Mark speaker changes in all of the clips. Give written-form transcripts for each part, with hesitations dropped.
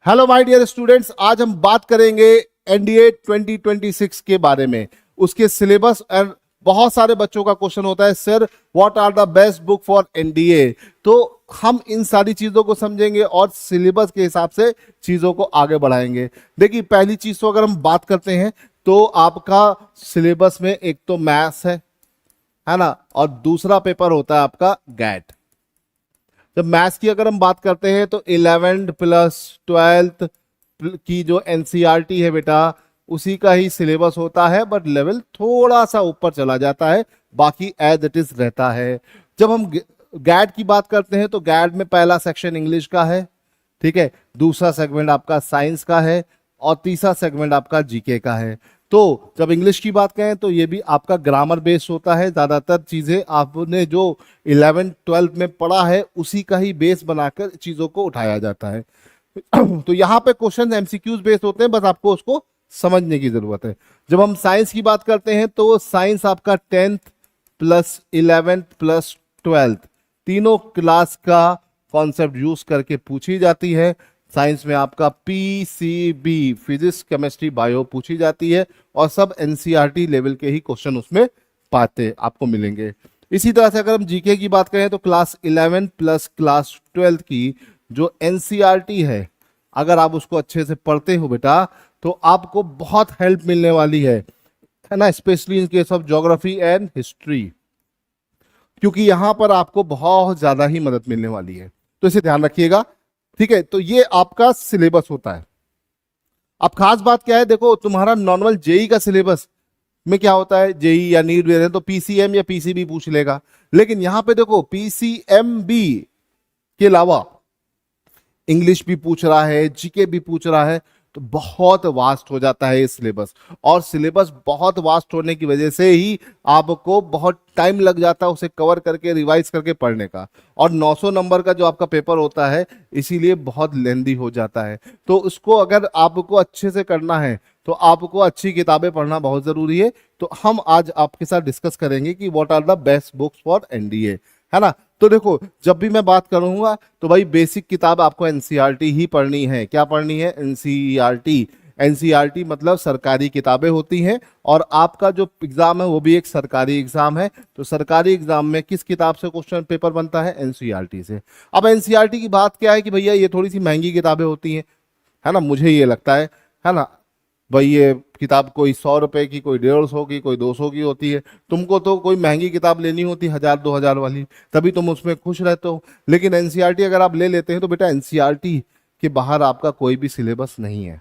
Speaker 1: Hello my dear students, आज हम बात करेंगे एनडीए 2026 के बारे में, उसके सिलेबस। और बहुत सारे बच्चों का क्वेश्चन होता है, sir what are the best book for NDA. तो हम इन सारी चीजों को समझेंगे और सिलेबस के हिसाब से चीजों को आगे बढ़ाएंगे। देखिए, पहली चीज तो अगर हम बात करते हैं तो आपका सिलेबस में एक तो मैथ्स है ना, और दूसरा पेपर होता है आपका गैट। जब मैथ्स की अगर हम बात करते हैं तो 11th प्लस 12th की जो एनसीईआरटी है बेटा, उसी का ही सिलेबस होता है, बट लेवल थोड़ा सा ऊपर चला जाता है, बाकी एज इट इज रहता है। जब हम गैट की बात करते हैं तो गैट में पहला सेक्शन इंग्लिश का है, ठीक है, दूसरा सेगमेंट आपका साइंस का है और तीसरा सेगमेंट आपका जीके का है। तो जब इंग्लिश की बात करें तो ये भी आपका ग्रामर बेस्ड होता है। ज्यादातर चीजें आपने जो 11th 12th में पढ़ा है उसी का ही बेस बनाकर चीजों को उठाया जाता है। तो यहाँ पे क्वेश्चन एमसीक्यूज बेस्ड होते हैं, बस आपको उसको समझने की जरूरत है। जब हम साइंस की बात करते हैं तो साइंस आपका 10th plus 11th plus 12th तीनों क्लास का कॉन्सेप्ट यूज करके पूछी जाती है। साइंस में आपका पीसीबी, फिजिक्स केमिस्ट्री बायो पूछी जाती है और सब एनसीईआरटी लेवल के ही क्वेश्चन उसमें पाते आपको मिलेंगे। इसी तरह से अगर हम जीके की बात करें तो क्लास 11 प्लस क्लास 12 की जो एनसीईआरटी है, अगर आप उसको अच्छे से पढ़ते हो बेटा तो आपको बहुत हेल्प मिलने वाली है ना, specially in case of geography and history, क्योंकि यहां पर आपको बहुत ज्यादा ही मदद मिलने वाली है। तो इसे ध्यान रखिएगा, ठीक है। तो ये आपका सिलेबस होता है। अब खास बात क्या है, देखो तुम्हारा नॉर्मल जेई का सिलेबस में क्या होता है, जेई या नीट दे रहे हैं तो पीसीएम या पीसीबी पूछ लेगा, लेकिन यहां पे देखो पीसीएमबी के अलावा इंग्लिश भी पूछ रहा है, जीके भी पूछ रहा है, तो बहुत वास्ट हो जाता है ये सिलेबस। और सिलेबस बहुत वास्ट होने की वजह से ही आपको बहुत टाइम लग जाता है उसे कवर करके रिवाइज करके पढ़ने का। और 900 नंबर का जो आपका पेपर होता है, इसीलिए बहुत लेंदी हो जाता है। तो उसको अगर आपको अच्छे से करना है तो आपको अच्छी किताबें पढ़ना बहुत जरूरी है। तो हम आज आपके साथ डिस्कस करेंगे कि what are the best books for NDA, है ना। तो देखो, जब भी मैं बात करूंगा तो भाई बेसिक किताब आपको एनसीईआरटी ही पढ़नी है। क्या पढ़नी है? एनसीईआरटी। एनसीईआरटी मतलब सरकारी किताबें होती हैं, और आपका जो एग्जाम है वो भी एक सरकारी एग्जाम है। तो सरकारी एग्जाम में किस किताब से क्वेश्चन पेपर बनता है? एनसीईआरटी से। अब एनसीईआरटी की बात क्या है कि भैया ये थोड़ी सी महंगी किताबें होती हैं, है ना, मुझे ये लगता है ना भाई। ये किताब कोई 100 रुपए की, कोई 150 की, कोई 200 की होती है। तुमको तो कोई महंगी किताब लेनी होती 1000-2000 वाली, तभी तुम उसमें खुश रहते हो। लेकिन एनसीईआरटी अगर आप ले लेते हैं तो बेटा एनसीईआरटी के बाहर आपका कोई भी सिलेबस नहीं है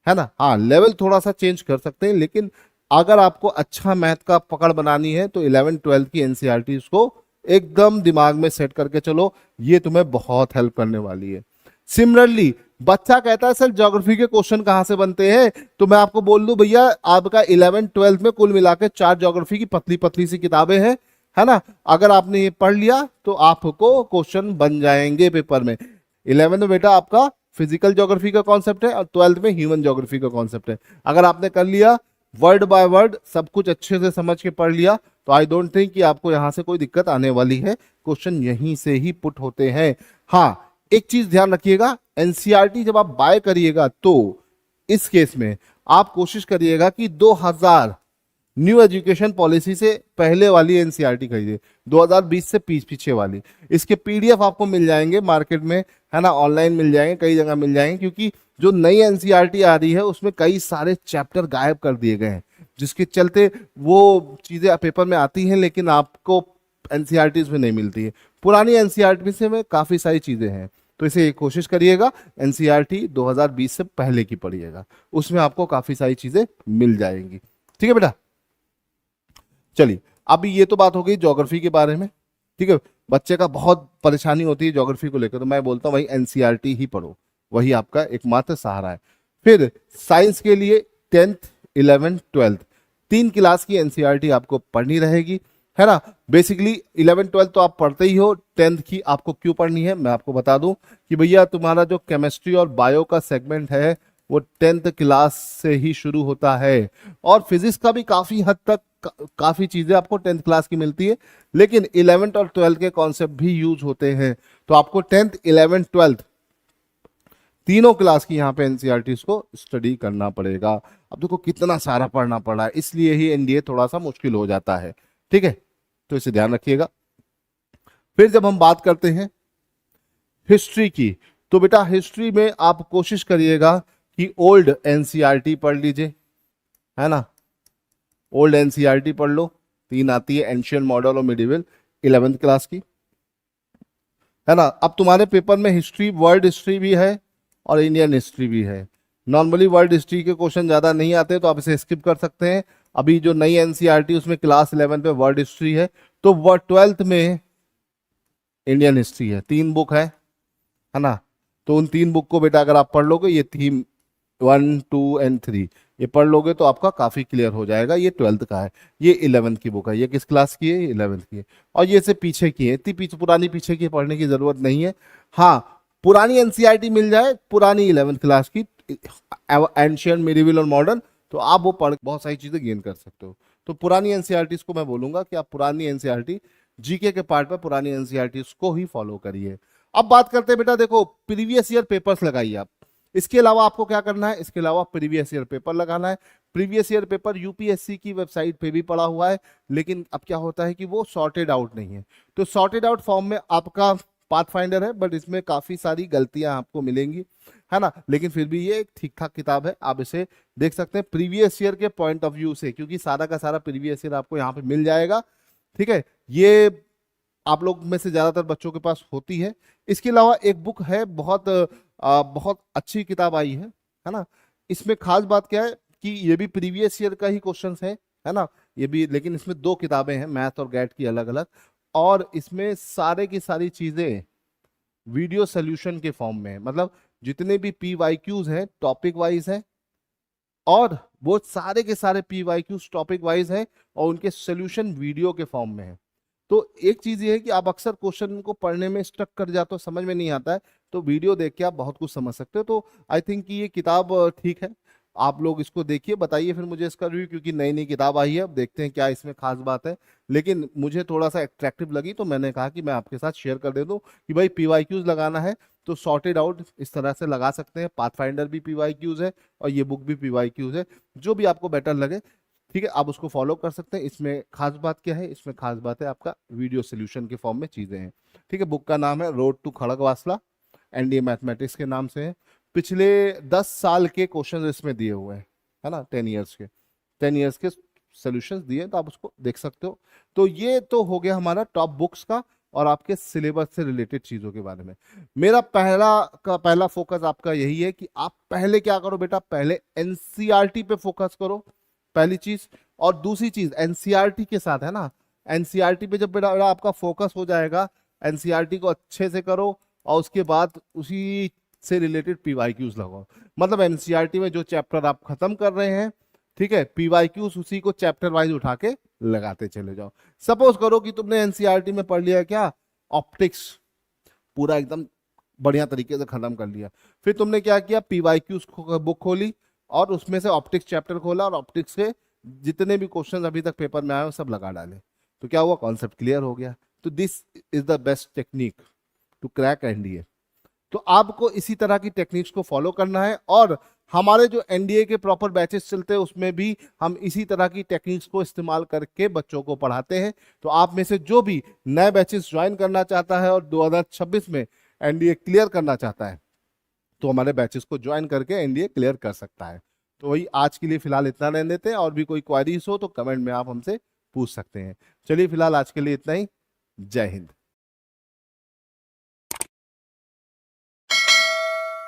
Speaker 1: ना। हाँ, लेवल थोड़ा सा चेंज कर सकते हैं, लेकिन अगर आपको अच्छा मैथ का पकड़ बनानी है तो 11th-12th की एनसीईआरटी उसको एकदम दिमाग में सेट करके चलो, ये तुम्हें बहुत हेल्प करने वाली है। सिमिलरली बच्चा कहता है सर ज्योग्राफी के क्वेश्चन कहां से बनते हैं, तो मैं आपको बोल दूं भैया, आपका 11th-12th में कुल मिलाकर 4 ज्योग्राफी की पतली पतली सी किताबें हैं, है ना। अगर आपने ये पढ़ लिया तो आपको क्वेश्चन बन जाएंगे पेपर में। 11th में बेटा आपका फिजिकल ज्योग्राफी का कॉन्सेप्ट है और 12th में ह्यूमन ज्योग्राफी का कॉन्सेप्ट है। अगर आपने कर लिया, वर्ड बाय वर्ड सब कुछ अच्छे से समझ के पढ़ लिया, तो आई डोंट थिंक कि आपको यहां से कोई दिक्कत आने वाली है। क्वेश्चन यहीं से ही पुट होते हैं। हाँ, एक चीज ध्यान रखिएगा, एनसीईआरटी जब आप बाय करिएगा तो इस केस में आप कोशिश करिएगा कि 2000 न्यू एजुकेशन पॉलिसी से पहले वाली एनसीईआरटी खरीदिए, 2020 से पीछे वाली। इसके पीडीएफ आपको मिल जाएंगे मार्केट में, है ना, ऑनलाइन मिल जाएंगे, कई जगह मिल जाएंगे, क्योंकि जो नई एनसीईआरटी आ रही है उसमें कई सारे चैप्टर गायब कर दिए गए हैं, जिसके चलते वो चीजें पेपर में आती हैं लेकिन आपको एनसीईआरटी में नहीं मिलती है। पुरानी एनसीईआरटी से में काफी सारी चीजें हैं, तो इसे कोशिश करिएगा एनसीईआरटी 2020 से पहले की पढ़िएगा, उसमें आपको काफी सारी चीजें मिल जाएंगी। ठीक है बेटा, चलिए अभी ये तो बात हो गई ज्योग्राफी के बारे में, ठीक है। बच्चे का बहुत परेशानी होती है ज्योग्राफी को लेकर, तो मैं बोलता हूँ भाई एनसीईआरटी ही पढ़ो, वही आपका एकमात्र सहारा है। फिर साइंस के लिए 10th 11th 12th 3 क्लास की एनसीईआरटी आपको पढ़नी रहेगी, है ना। बेसिकली 11th-12th तो आप पढ़ते ही हो, 10th की आपको क्यों पढ़नी है मैं आपको बता दूं कि भैया तुम्हारा जो केमिस्ट्री और बायो का सेगमेंट है वो 10th क्लास से ही शुरू होता है, और फिजिक्स का भी काफी हद तक काफी चीजें आपको 10th क्लास की मिलती है, लेकिन 11th और 12th के कॉन्सेप्ट भी यूज होते हैं। तो आपको 10th 11th 12th तीनों क्लास की यहाँ पे एनसीईआरटीज को स्टडी करना पड़ेगा। अब देखो कितना सारा पढ़ना पड़ा है, इसलिए ही एनडीए थोड़ा सा मुश्किल हो जाता है। ठीक है, तो इसे ध्यान रखिएगा। फिर जब हम बात करते हैं हिस्ट्री की, तो बेटा हिस्ट्री में आप कोशिश करिएगा कि ओल्ड एनसीईआरटी पढ़ लीजिए, है ना। ओल्ड एनसीईआरटी पढ़ लो, 3 आती है, एंशियंट, मॉडर्न और मिडिवल, 11th क्लास की, है ना। अब तुम्हारे पेपर में हिस्ट्री, वर्ल्ड हिस्ट्री भी है और इंडियन हिस्ट्री भी है। नॉर्मली वर्ल्ड हिस्ट्री के क्वेश्चन ज़्यादा नहीं आते तो आप इसे स्किप कर सकते हैं। अभी जो नई एनसीईआरटी उसमें क्लास 11 पे वर्ल्ड हिस्ट्री है, तो 12th में इंडियन हिस्ट्री है। 3 बुक है ना। तो उन 3 बुक को बेटा अगर आप पढ़ लोगे, ये थीम 1, 2 एंड 3 ये पढ़ लोगे तो आपका काफी क्लियर हो जाएगा। ये 12th का है, ये 11th की बुक है। ये किस क्लास की है? ये 11th की है। और ये से पीछे की है, इतनी पीछे पुरानी पीछे की पढ़ने की जरूरत नहीं है। हाँ, पुरानी एनसीईआरटी मिल जाए, पुरानी 11th क्लास की, एंशियंट, मिडिवल और मॉडर्न, तो आप वो पढ़ बहुत सारी चीजें गेन कर सकते हो। तो पुरानी एनसीईआरटी को मैं बोलूंगा कि आप पुरानी एनसीईआरटी, जीके के पार्ट पर पुरानी एनसीईआरटी को ही फॉलो करिए। अब बात करते हैं बेटा, देखो प्रीवियस ईयर पेपर्स लगाइए आप। इसके अलावा आपको क्या करना है? इसके अलावा प्रीवियस ईयर पेपर लगाना है। प्रीवियस ईयर पेपर यूपीएससी की वेबसाइट पे भी पड़ा हुआ है, लेकिन अब क्या होता है कि वो सॉर्टेड आउट नहीं है। तो सॉर्टेड आउट फॉर्म में आपका पाथफाइंडर है, बट इसमें काफी सारी गलतियां आपको मिलेंगी, है ना। लेकिन फिर भी ये एक ठीक ठाक किताब है, आप इसे देख सकते हैं प्रीवियस ईयर के पॉइंट ऑफ व्यू से, क्योंकि सारा का सारा प्रीवियस ईयर आपको यहाँ पे मिल जाएगा। ठीक है, ये आप लोग में से ज्यादातर बच्चों के पास होती है। इसके अलावा एक बुक है, बहुत अच्छी किताब आई है ना। इसमें खास बात क्या है कि ये भी प्रीवियस ईयर का ही क्वेश्चंस है ना। ये भी, लेकिन इसमें 2 किताबें हैं, मैथ और गैट की अलग अलग, और इसमें सारे की सारी चीजें वीडियो सोल्यूशन के फॉर्म में है। मतलब जितने भी PYQs हैं टॉपिक वाइज हैं, और वो सारे के सारे PYQs टॉपिक वाइज हैं, और उनके सोल्यूशन वीडियो के फॉर्म में है। तो एक चीज ये है कि आप अक्सर क्वेश्चन को पढ़ने में स्टक कर जाते हो, समझ में नहीं आता है, तो वीडियो देख के आप बहुत कुछ समझ सकते हो। तो आई थिंक कि ये किताब ठीक है, आप लोग इसको देखिए, बताइए फिर मुझे इसका रिव्यू, क्योंकि नई नई किताब आई है, अब देखते हैं क्या इसमें खास बात है। लेकिन मुझे थोड़ा सा अट्रैक्टिव लगी, तो मैंने कहा कि मैं आपके साथ शेयर कर दे दूं कि भाई PYQs लगाना है तो सॉर्टेड आउट इस तरह से लगा सकते हैं। पाथफाइंडर भी PYQs है और ये बुक भी PYQs है, जो भी आपको बेटर लगे, ठीक है, आप उसको फॉलो कर सकते हैं। इसमें खास बात क्या है? इसमें खास बात है आपका वीडियो सोल्यूशन के फॉर्म में चीजें हैं। ठीक है, बुक का नाम है road to Khadakwasla, NDA mathematics के नाम से है। पिछले 10 साल के क्वेश्चन इसमें दिए हुए हैं, है ना, 10 ईयर्स के सोल्यूशंस दिए, तो आप उसको देख सकते हो। तो ये तो हो गया हमारा टॉप बुक्स का और आपके सिलेबस से रिलेटेड चीजों के बारे में। मेरा पहला फोकस आपका यही है कि आप पहले क्या करो बेटा, पहले एनसीईआरटी पे फोकस करो, पहली चीज। और दूसरी चीज एनसीईआरटी के साथ, है ना, एनसीईआरटी पे जब बेटा आपका फोकस हो जाएगा, एनसीईआरटी को अच्छे से करो, और उसके बाद उसी से रिलेटेड PYQs लगाओ। मतलब एनसीईआरटी में जो चैप्टर आप खत्म कर रहे हैं, ठीक है, PYQs उसी को चैप्टर वाइज उठा के लगाते चले जाओ। सपोज करो कि तुमने एनसीईआरटी में पढ़ लिया क्या, ऑप्टिक्स, पूरा एकदम बढ़िया तरीके से खत्म कर लिया। फिर तुमने क्या किया, PYQs बुक खोली और उसमें से ऑप्टिक्स चैप्टर खोला, और ऑप्टिक्स के जितने भी क्वेश्चन अभी तक पेपर में आए वो सब लगा डाले। तो क्या हुआ, कॉन्सेप्ट क्लियर हो गया। तो this is the best technique to crack NDA. तो आपको इसी तरह की टेक्निक्स को फॉलो करना है, और हमारे जो एनडीए के प्रॉपर बैचेस चलते हैं उसमें भी हम इसी तरह की टेक्निक्स को इस्तेमाल करके बच्चों को पढ़ाते हैं। तो आप में से जो भी नए बैचेस ज्वाइन करना चाहता है और 2026 में एनडीए क्लियर करना चाहता है, तो हमारे बैचेस को ज्वाइन करके एनडीए क्लियर कर सकता है। तो वही आज के लिए फिलहाल इतना रहने देते हैं, और भी कोई क्वेरीज हो तो कमेंट में आप हमसे पूछ सकते हैं। चलिए फिलहाल आज के लिए इतना ही। जय हिंद।